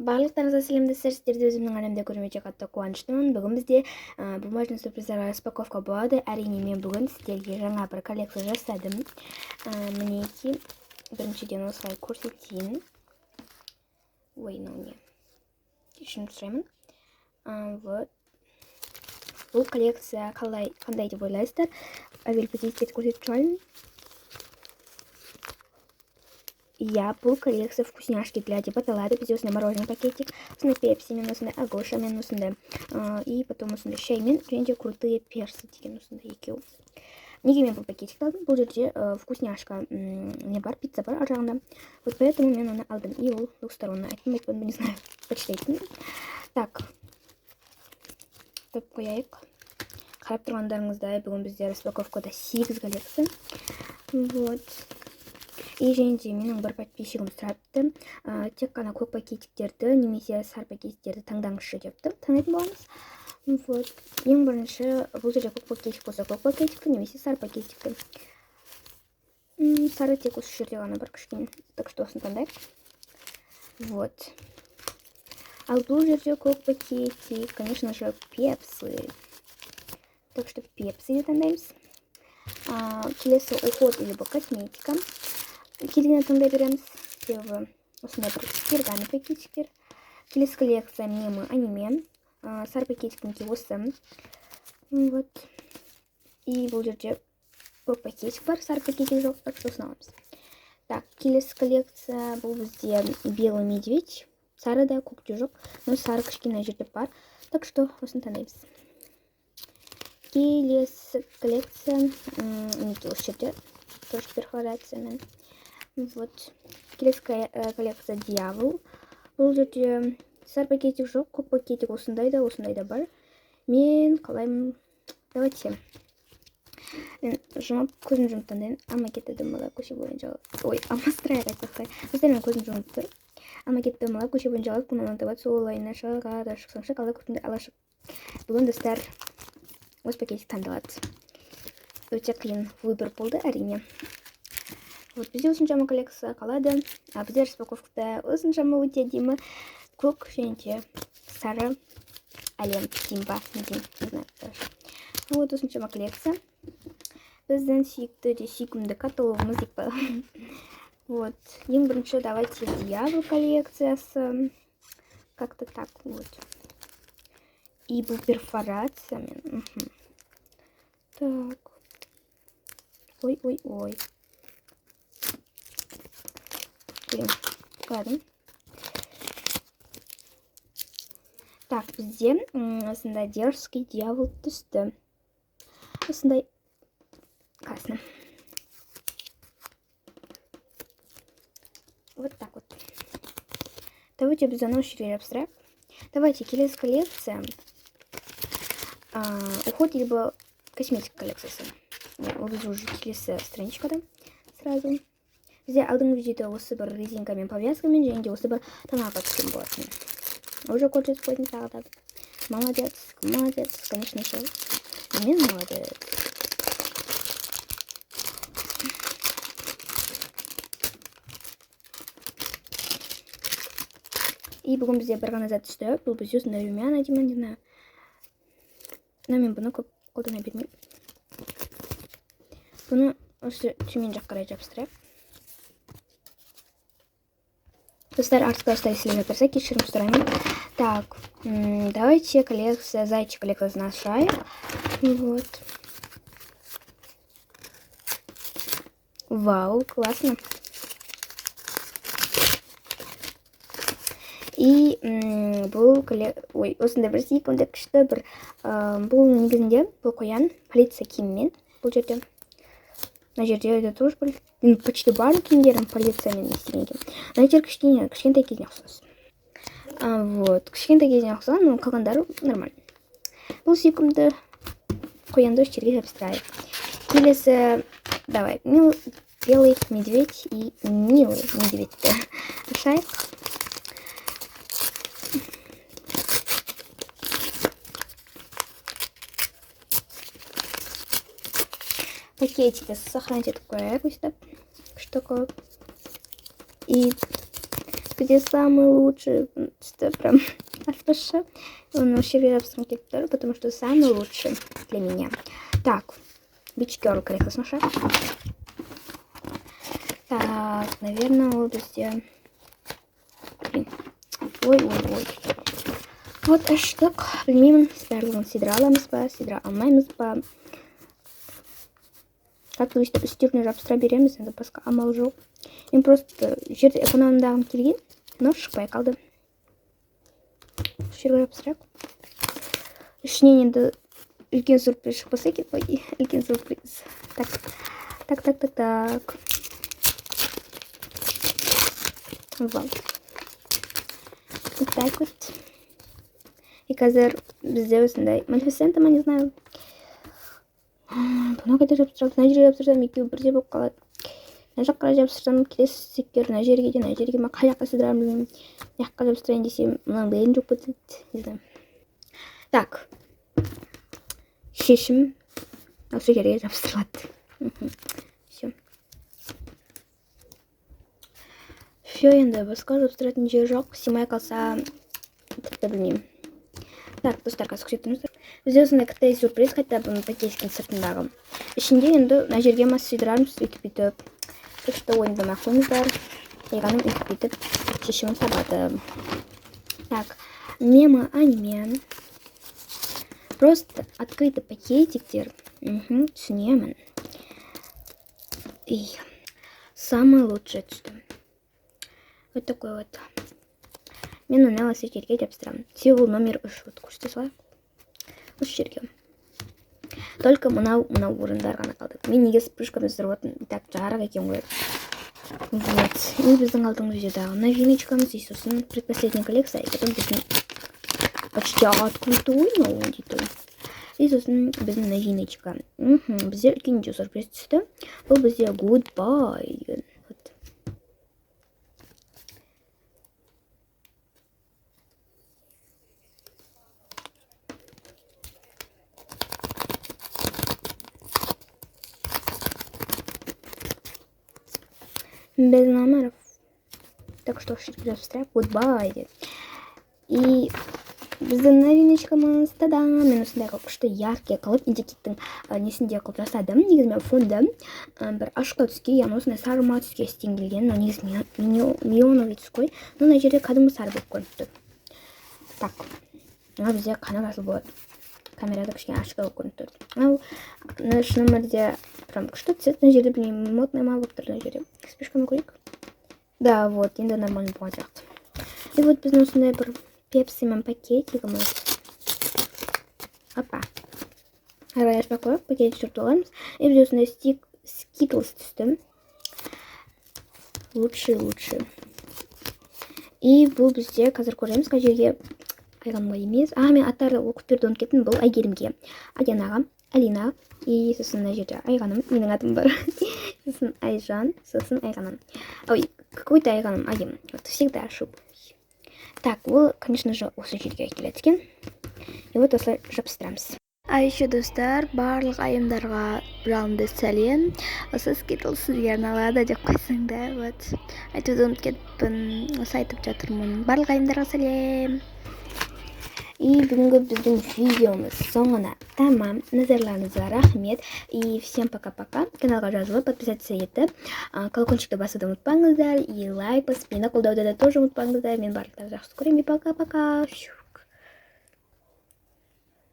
Барлықтарыңызға сәлемдестер, сіздерді өзімнің әлемде көрмей қатты қуаныштымын. Бүгін бізде бумажный сюрприздер распаковка болады. Әрине мен бүгін сіздерге жаңа бір коллекция жасадым. Мінекей, біріншіден осылай көрсетейін. Ой, мынау не? Кешірім сұраймын. Вот. Бұл коллекция қандай деп ойлайсыздар? Әуелі пакетті көрсетіп тұрайын. Я бұл коллекция вкусняшки для деп аталады. Бізде осындай мороженый пакетик, осындай пепсимен, осындай агошамен, осындай и потом осындай шаймен, және де крутые персы деген осындай екеу. Неге мен бұл пакетикті алдым? Бұл жерде вкусняшка не бар, пицца бар ар жағында. Вот поэтому мен оны алдым. И ол двухсторонно. Айтпаймын, не знаю, почитайтын. Так. Топ қояйық. Қарап тұрғандарыңыздай, бүгін бізде распаковкада 8 коллекция. Вот. И және де менің бір подписчигім сұрапты, тек қана көк пакетиктерді немесе сары пакетиктерді таңдаңызшы депті. Таңдайтын боламыз. Вот. Ең бірінші бұл жерде көк пакетик болса көк пакетикті немесе сары пакетикті. Сары тек осы жерде ғана бір кішкене. Так что осын таңдайық. Вот. Ал бұл жерде көк пакетик, конечно же, пепсы. Так что пепсы таңдаймыз. Келесі уход или косметика. Келгені таңдай береміз. Себебі осындай бір пергамент пакетиктер. Келесі коллекция мемы аниме. Сары пакетиктің осы. Вот. И бұл жерде көк пакетик бар, сары пакетик жоқ, так что сыналамыз. Так, келесі коллекция бұл бізде белый медведь. Сары да, көкте жоқ, но сары кішкене жерде бар. Так что осын таңдаймыз. Келесі коллекция неге осы жерде тоже перфорациямен. Вот. Келесі коллекция дьявол. Бұл жерде сары пакетик жоқ, көк пакетик осындай да бар. Мен қалаймын. Давайте. Мен көзім жұмып таңдайын. Алма кетті дымыла көше бойынша. Ой, алмастырайық айтсақтай. Осылай мен көзім жұмып тұр. Алма кетті дымыла көше бойынша алып, күнін антабат сол олайына шығаға да шықсаңшы қала күртімді алашып. Бүгін достар осы пакетик таңдалады. Өте қиын выбор болды әрине. Вот бізде осыншама коллекция қалады. Бізде распаковкада осыншама өте деймі көк және де сары әлем деймба. Не знаю. Вот осыншама коллекция. Біздің сүйкімді каталогымыз деп па. Вот. Ең бірінші давайте дьявол коллекциясы. Как-то так вот. И бұл перфорациямен. Так. Ой. Блин, ладно. Так, бізде осындай дерзкий дьявол түсті. Осындай классно. Вот так вот. Давайте біз аны шире абстракт. Давайте келесі коллекция. Уход либо косметика коллекциясы. Ол біз уже келесі страничкада сразу. Бізде алдыңғы видеода осы бір резинкамен, повязкамен және де осы бір тоналка түскен болатын. Уже көрсетіп қойдым тағы да. Молодец, конечно же. Мен молодец. И бүгін бізде бір ғана зат түсті. Бұл бізде осындай румяна деймін, не знаю. Но мен бұны көп қолдана бермеймін. Бұны осы төмен жақ қарай жабыстырайық. Достар, артықта если жатырса, кешірім сұраймын. Так, давайте коллекция, зайчик коллекция нашаем. Вот. Вау, классно. И бұл ой, осындай бір секунда күшті бір бұл негізінде бұл қоян полиция киіммен бұл жерде. На жерде это тоже почти барлық киімдерім полициямен істегенге. На жер кішкентай кезіне ұқсас. Вот, кішкентай кезіне ұқсас, но қалғандары нормально. Бұл секунда қоянды жерге жабыстырайық. Келесі, давай, белый медведь и милый медведьті ашайық. Пакетики сохранить эту коробку, что такое. И где самый лучший, что прям альфаша. Он вообще рядом тоже, потому что самый лучший для меня. Так, бичкер корректно сноша. Так, наверное, области. Ой. Вот аж так. Білмеймін, барлығын сидіре аламыз ба, сидіре алмаймыз ба. Как өстіп үстеріне жабыстыра береміз, енді басқа амал жоқ. Мен просто жерді экономдағым келген, но шықпай қалды. Жерге жабыстырайық. Ішінен енді үлкен сюрприз шықпаса екен. Ой, үлкен сюрприз. Так. Вот. Вот так вот. И қазір бізде осындай манифестенті ма, не знаю. Бұны қайда жабыстырам, мына жерге жабыстырсам екеуі бірдей болып қалады. Мына жаққа жабыстырсам келесі стикер мына жерге ма қай жаққа сыдырамын білмеймін. Мына жаққа жабыстырайын десем мынаның бәрін жоқ кетеді, не знаю. Так. Шешім осы жерге жабыстырылады. Все, енді басқа жабыстыратын жер жоқ. Симай қалса тіпті білмеймін. Так, достар, қазір күзеттіңіздер. Бізде осындай кіттай сюрприз қайта бұны пакетикінің сыртындағы. Ішінде енді мына жерге ма сыйдырамыз, өйтіп. Так что ойындамай қойыңыздар. Айғаным өйтіп шешімін табады. Так, аниме. Просто открытый пакетиктер. Түсінемін. И самое лучшее түсті. Вот такой вот. Мен оны осы жерге жабыстырамын. Сеул номер 3. Вот көрсете салайық. Осы жерге. Только мынау орындар ғана қалды. Мен неге спрыжканы здырватын. Так, жарық екен ғой. Вот. И біздің алдыңғы видеодағы новиночкамыз, и сосын предпоследняя коллекция, и потом біздің почти открытый дейді. И сосын біздің новиночка. Бізде үлкен сюрприз түсті. Бұл бізде Goodbye деген. Без номеров. Так что встряк. Goodbye. И біздің новиночкамыз, та-дам, мен осындай күшті яркий қылып индикеттің несінде қылып жасадым. Негізі мен фонды бір ашықтау түске, яғни осындай сарыма түске істен келген. Негізі миллионовый түс қой. Но мына жерде кәдімгі сары болып көрініп тұр. Так, бізде қана жасыл болады. Камерада кішкене ашық болып көрініп тұр. Ал шын өмірде прям күшті цвет. Мына жерде білмеймін, модный ма болып тұр мына жерде. Спешканы көрейік. Да, вот, енді нормально болған сияқты. И вот біздің осындай бір пепсимен пакетигіміз. Опа. Арай ашпақ қойып, пакетик жүріп оламыз. И бізде осындай скитлс түсті. Лучший. И бұл бізде қазір көреміз, қай жерге айғанға емес. Мен аттарды оқып берді ұмытып кеттім. Бұл Айгерімге. Адианаға, Алина. И сосын мына жерде Айғаным. Менің атым бар. Сосын Айжан, сосын Айғаным. Ой, какой-то Айғаным, Айым. Вот всегда ошибаюсь. Так, ол, конечно же, осы жерге келеді екен. И вот осылай жабыстырамыз. А еще, достар, барлық айымдарға жалынды сәлем. Осы скитлс сізге арналады деп қойсаңдар. Вот. Айтуды ұмытып кетіппін. Осы айтып жатырмын. Барлық айымдарға сәлем. И бүгінгі біздің видеомыз соңына тамам. Назарларыңызға рахмет. И всем пока-пока. Каналға жазылып, подписаться етіп, колокольчикті басуды ұмытпаңыздар. И лайк басып, мені қолдауды да тоже ұмытпаңыздар. Мен барлықтарды жақсы көремін. Пока-пока.